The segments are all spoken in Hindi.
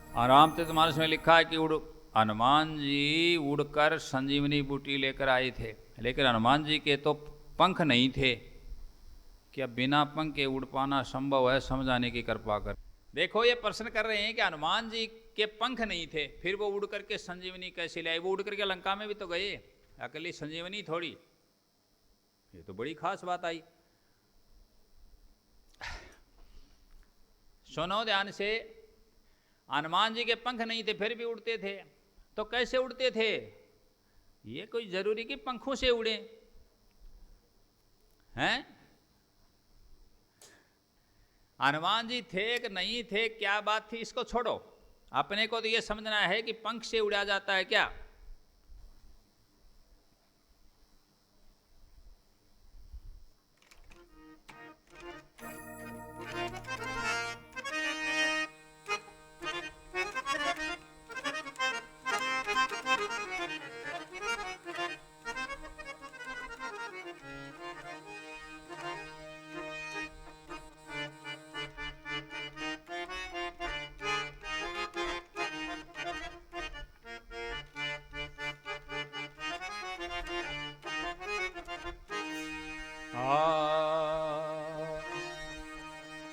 और रामचरितमानस में लिखा है कि हनुमान जी उड़कर संजीवनी बूटी लेकर आए थे, लेकिन हनुमान जी के तो पंख नहीं थे। क्या बिना पंख के उड़ पाना संभव है? समझाने की कृपा कर। देखो ये प्रश्न कर रहे हैं कि हनुमान जी के पंख नहीं थे, फिर वो उड़ करके संजीवनी कैसे ले आए? वो उड़ करके लंका में भी तो गए, अकेली संजीवनी थोड़ी। ये तो बड़ी खास बात आई। सुनो ध्यान से, हनुमान जी के पंख नहीं थे फिर भी उड़ते थे, तो कैसे उड़ते थे? ये कोई जरूरी कि पंखों से उड़े हैं? हनुमान जी थे कि नहीं थे, क्या बात थी, इसको छोड़ो। अपने को तो ये समझना है कि पंख से उड़ा जाता है क्या?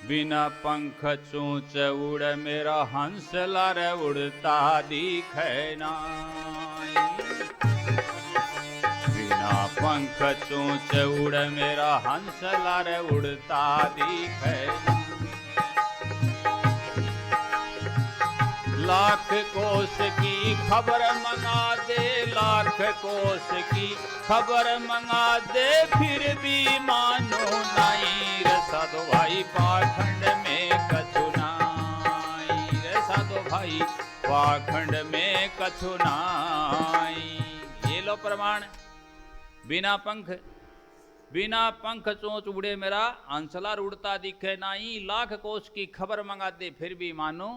बिना पंख चूंच उड़ मेरा हंस लार उड़ता दिखे नाई। बिना पंख चूंच उड़ मेरा हंस लार उड़ता दिखे नाई। लाख कोस की खबर मंगा दे, लाख कोस की खबर मंगा दे, फिर भी मानो नहीं। रे साधो भाई पाखंड में कछु नाई, रे साधो भाई पाखंड में कछु नाई। ये लो प्रमाण। बिना पंख चोंच उड़े मेरा हंसलार उड़ता दिखे नाई। लाख कोस की खबर मंगा दे फिर भी मानो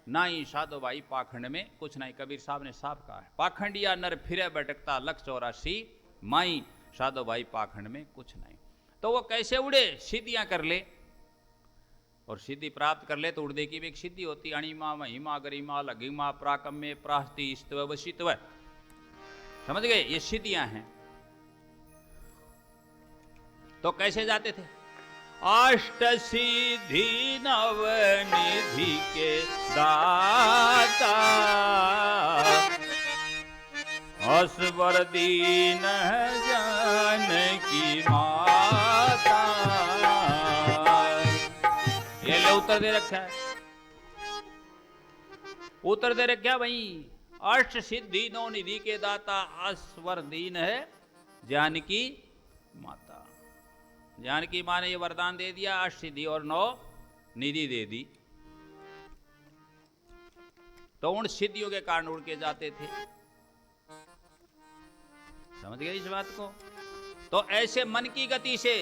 नाई। साधो भाई पाखंड में कुछ नहीं। कबीर साहब ने साफ कहा है, पाखंडिया नर फिरे भटकता लख 84 माई। साधो भाई पाखंड में कुछ नहीं। तो वो कैसे उड़े? सिद्धियां कर ले और सिद्धि प्राप्त कर ले तो उड़ने की भी एक सिद्धि होती। अणिमा महिमा गरिमा लघिमा प्राकम्य प्रास्ति स्तव वशित्व, समझ गए? ये सिद्धियां हैं। तो कैसे जाते थे? अष्ट सिद्धि नव निधि के दाता, असवर दीन जानकी माता। ये ले उत्तर दे रखा है, उत्तर दे रखा भाई। अष्ट सिद्धि नौ निधि के दाता, असवर दीन है जानकी माता। जानकी माँ ने ये वरदान दे दिया, अष्ट सिद्धि और 9 निधि दे दी, तो उन सिद्धियों के कारण उड़ के जाते थे। समझ गए इस बात को? तो ऐसे मन की गति से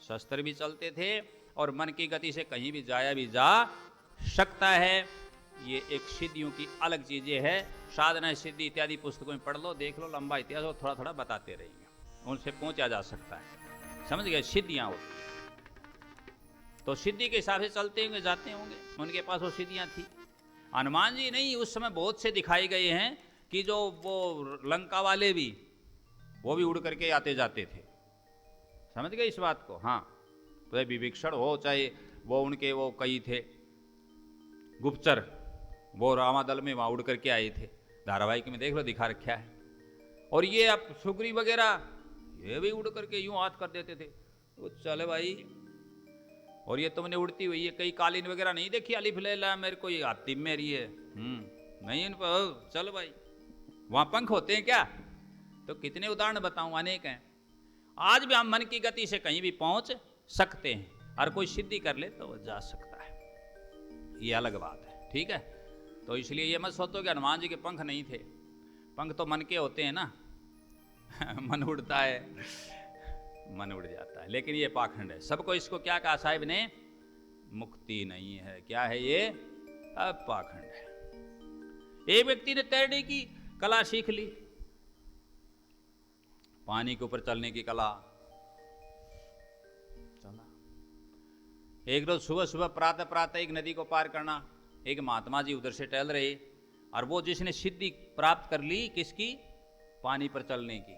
शस्त्र भी चलते थे और मन की गति से कहीं भी जाया भी जा सकता है। ये एक सिद्धियों की अलग चीजें है। साधना सिद्धि इत्यादि पुस्तकों में पढ़ लो, देख लो, लंबा इतिहास और थोड़ा थोड़ा बताते रहेंगे, उनसे पहुंचा जा सकता है। समझ गए? सिद्धियां होती तो सिद्धि के हिसाब से चलते होंगे, जाते होंगे, उनके पास वो सिद्धियां थी। हनुमान जी नहीं, उस समय बहुत से दिखाए गए हैं कि जो वो लंका वाले भी, वो भी उड़ करके आते जाते थे। समझ गए इस बात को? हाँ, तो विभीषण हो चाहे वो उनके वो कई थे गुप्तचर, वो रामादल में वहां उड़ करके आए थे। धारावाहिक में देख लो, दिखा रखा है। और ये अब सुग्रीव वगैरह ये भी उड़ करके यूं हाथ कर देते थे, वो चले भाई। और ये तुमने उड़ती हुई ये कई कालीन वगैरह नहीं देखी? अलिफ लैला मेरे को ये हाथी मेरी है, नहीं इन पर चल भाई, वहां पंख होते हैं क्या? तो कितने उदाहरण बताऊं, अनेक हैं। आज भी हम मन की गति से कहीं भी पहुंच सकते हैं, और कोई सिद्धि कर ले तो जा सकता है, ये अलग बात है। ठीक है? तो इसलिए ये मत सोचो कि हनुमान जी के पंख नहीं थे। पंख तो मन के होते हैं ना। मन उड़ता है, मन उड़ जाता है, लेकिन ये पाखंड है। सबको इसको क्या कहा साहिब ने? मुक्ति नहीं है। क्या है ये? अब पाखंड है। एक व्यक्ति ने तैरने की कला सीख ली, पानी के ऊपर चलने की कला, चला। एक रोज सुबह सुबह प्रातः प्रातः एक नदी को पार करना एक महात्मा जी उधर से टहल रहे, और वो जिसने सिद्धि प्राप्त कर ली किसकी, पानी पर चलने की,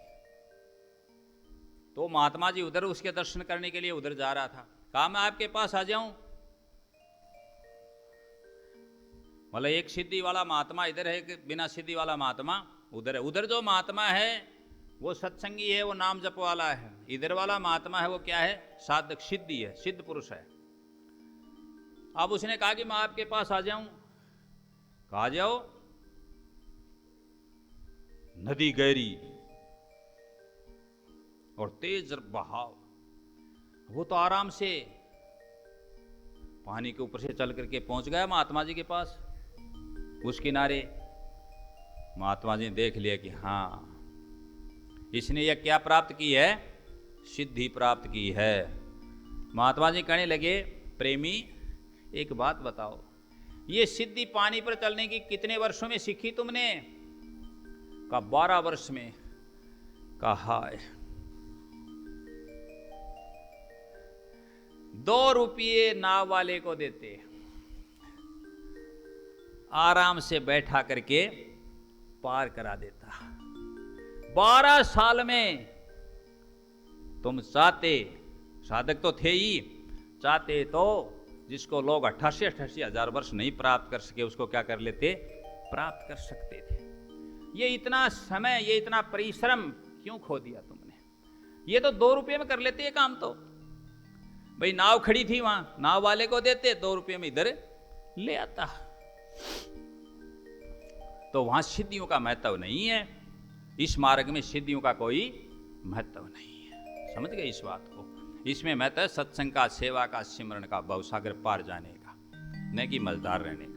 तो महात्मा जी उधर उसके दर्शन करने के लिए उधर जा रहा था। कहा मैं आपके पास आ जाऊं? मतलब एक सिद्धि वाला महात्मा इधर है, बिना सिद्धि वाला महात्मा उधर है। उधर जो महात्मा है वो सत्संगी है, वो नाम जप वाला है। इधर वाला महात्मा है वो क्या है, साधक, सिद्धि है, सिद्ध पुरुष है। अब उसने कहा कि मैं आपके पास आ जाऊं। कहा जाओ। नदी गहरी और तेज बहाव, वो तो आराम से पानी के ऊपर से चल करके पहुंच गया महात्मा जी के पास, उस किनारे। महात्मा जी ने देख लिया कि हाँ, इसने यह क्या प्राप्त की है, सिद्धि प्राप्त की है। महात्मा जी कहने लगे, प्रेमी एक बात बताओ, ये सिद्धि पानी पर चलने की कितने वर्षों में सीखी तुमने? कहा 12 वर्ष में। कहा 2 रुपये नाव वाले को देते, आराम से बैठा करके पार करा देता। 12 साल में तुम चाहते, साधक तो थे ही, चाहते तो जिसको लोग 88 हजार वर्ष नहीं प्राप्त कर सके उसको क्या कर लेते, प्राप्त कर सकते थे। ये इतना समय, ये इतना परिश्रम क्यों खो दिया तुमने? ये तो 2 रुपये में कर लेते ये काम। तो भाई नाव खड़ी थी वहां, नाव वाले को देते, 2 रुपये में इधर ले आता। तो वहां सिद्धियों का महत्व नहीं है, इस मार्ग में सिद्धियों का कोई महत्व नहीं है। समझ गए इस बात को? इसमें महत्व है सत्संग का, सेवा का, सिमरण का, भवसागर पार जाने का, न कि मजदार रहने का।